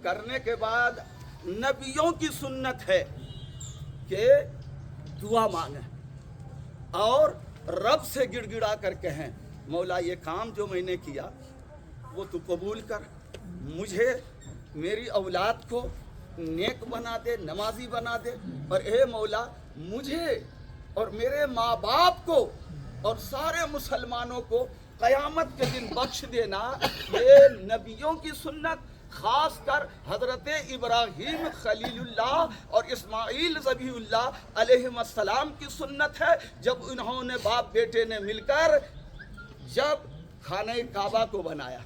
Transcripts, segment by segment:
करने के बाद नबियों की सुन्नत है कि दुआ मांगे और रब से गिड़गिड़ा कर कहें, मौला ये काम जो मैंने किया वो तू कबूल कर, मुझे मेरी औलाद को नेक बना दे, नमाजी बना दे, और ए मौला मुझे और मेरे माँ बाप को और सारे मुसलमानों को क़यामत के दिन बख्श देना। ये नबियों की सुन्नत, ख़ास कर हज़रत इब्राहीम खलीलुल्लाह और इस्माइल ज़बीहुल्लाह अलैहिस्सलाम की सुन्नत है। जब उन्होंने बाप बेटे ने मिलकर जब खाने काबा को बनाया,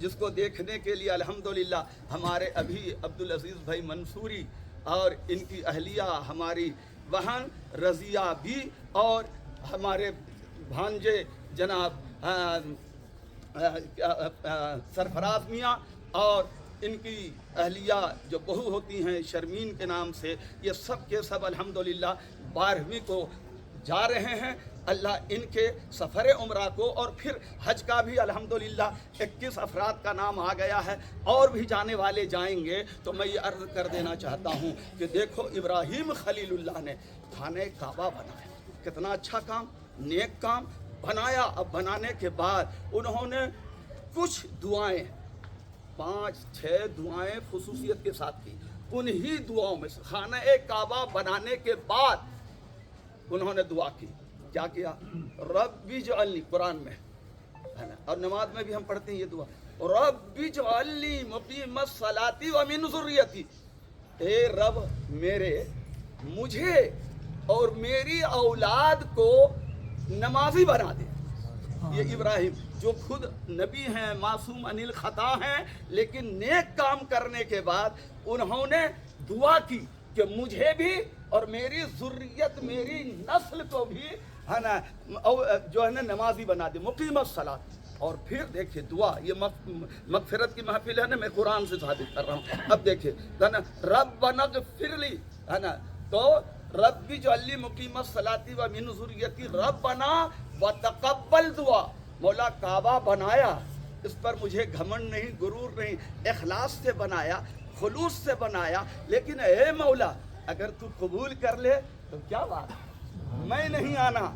जिसको देखने के लिए अल्हम्दुलिल्लाह हमारे अभी अब्दुल अजीज़ भाई मंसूरी और इनकी अहलिया हमारी बहन रज़िया भी और हमारे भांजे जनाब सरफराज मियाँ और इनकी अहलिया जो बहू होती हैं शर्मीन के नाम से, ये सब के सब अल्हम्दुलिल्लाह 12वीं को जा रहे हैं। अल्लाह इनके सफ़र उम्रा को और फिर हज का भी अल्हम्दुलिल्लाह 21 अफराद का नाम आ गया है, और भी जाने वाले जाएंगे। तो मैं ये अर्ज़ कर देना चाहता हूँ कि देखो इब्राहीम खलीलुल्लाह ने खाने काबा बनाया, कितना अच्छा काम, नेक काम बनाया। अब बनाने के बाद उन्होंने कुछ दुआएं, 5-6 दुआएं खुसूसियत के साथ की। उन्हीं दुआओं में से खाना काबा बनाने के बाद उन्होंने दुआ की। क्या किया? रब्बी जअलनी, कुरान में है ना, और नमाज में भी हम पढ़ते हैं ये दुआ, रब्बी जअलनी मुक़ीमस सलाती व मिन ज़ुर्रियती, ए रब मेरे, मुझे और मेरी औलाद को नमाजी बना दे। ये इब्राहिम जो खुद नबी हैं, मासूम अनिल खता हैं, लेकिन नेक काम करने के बाद उन्होंने दुआ की कि मुझे भी और मेरी ज़ुर्रियत, मेरी नस्ल को भी है ना जो है ना नमाजी बना दे, मुक़ीमत सलात। और फिर देखिए दुआ, ये मग़फ़िरत की महफिल है ना, मैं कुरान से साबित कर रहा हूँ। अब देखिए है ना, रब्बना ग़फ़िरली, है ना, तो रब्बी जअलनी मुक़ीमत सलाती व मिन ज़ुर्रियती रब्बना व तक़ब्बल दुआ। मौला काबा बनाया, इस पर मुझे घमंड नहीं, गुरूर नहीं, इखलास से बनाया, खुलूस से बनाया, लेकिन ए मौला अगर तू कबूल कर ले तो क्या बात, मैं नहीं आना।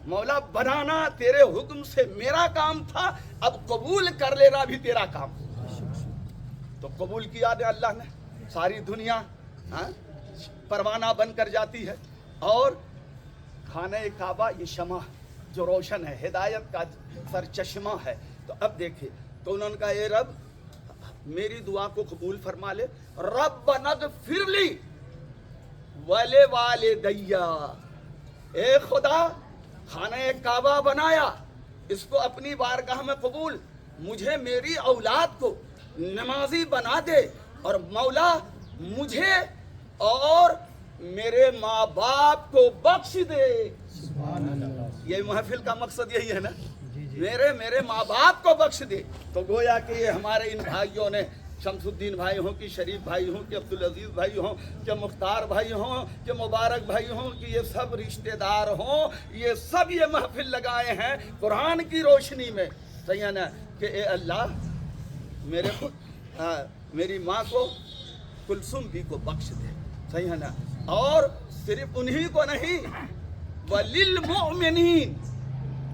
मौला बनाना तेरे हुक्म से मेरा काम था, अब कबूल कर लेना भी तेरा काम। तो कबूल किया ने अल्लाह ने, सारी दुनिया परवाना बनकर जाती है, और खाने काबा ये शमा जो रोशन है, हिदायत का सरचश्मा है। तो अब देखिए, तो उन्होंने कहा ए रब मेरी दुआ को कबूल फरमा ले, रब्बना ग़फ़िरली वले वालिदैया, ए खुदा खाने काबा बनाया, इसको अपनी बारगाह में कबूल, मुझे मेरी औलाद को नमाजी बना दे, और मौला मुझे और मेरे माँ बाप को बख्श दे। ये महफिल का मकसद यही है ना, मेरे माँ बाप को बख्श दे। तो गोया कि ये हमारे इन भाइयों ने, शमसुद्दीन भाई हों कि शरीफ भाई हों कि अब्दुल अजीज़ भाई हों कि मुख्तार भाई हों कि मुबारक भाई हों कि ये सब रिश्तेदार हों, ये सब ये महफिल लगाए हैं कुरान की रोशनी में। सही है ना कि ए अल्लाह मेरी माँ को कुलसुम भी को बख्श दे। सही है ना, और सिर्फ उन्हीं को नहीं, वलिल मोमिनीन,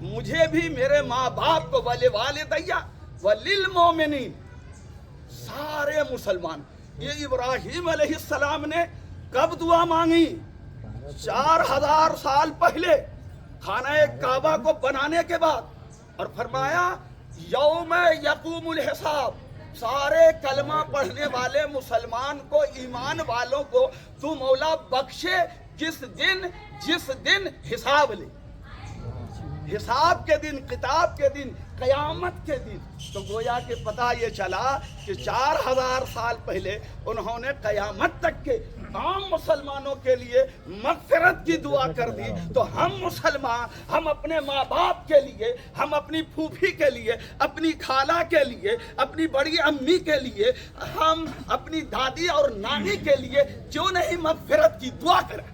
मुझे भी मेरे माँ बाप को, वले वालिदैया वलिल मोमिनीन, सारे मुसलमान। ये इब्राहीम अलैहिस्सलाम ने कब दुआ मांगी? 4000 साल पहले खाना काबा को बनाने के बाद, और फरमाया यौम यक़ूमुल हिसाब, सारे कलमा पढ़ने वाले मुसलमान को, ईमान वालों को तू मौला बख्शे जिस दिन हिसाब ले, हिसाब के दिन, किताब के दिन, क़यामत के दिन। तो गोया के पता ये चला कि 4000 साल पहले उन्होंने क़यामत तक के आम मुसलमानों के लिए मग़फ़िरत की दुआ कर दी। तो हम मुसलमान, हम अपने माँ बाप के लिए, हम अपनी फूफी के लिए, अपनी खाला के लिए, अपनी बड़ी अम्मी के लिए, हम अपनी दादी और नानी के लिए क्यों नहीं मग़फ़िरत की दुआ करें?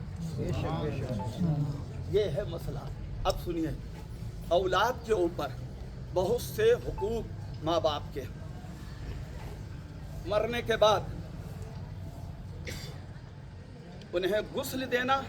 ये है मसला। अब सुनिए, औलाद के ऊपर बहुत से हुकूक माँ बाप के, मरने के बाद انہیں غسل دینا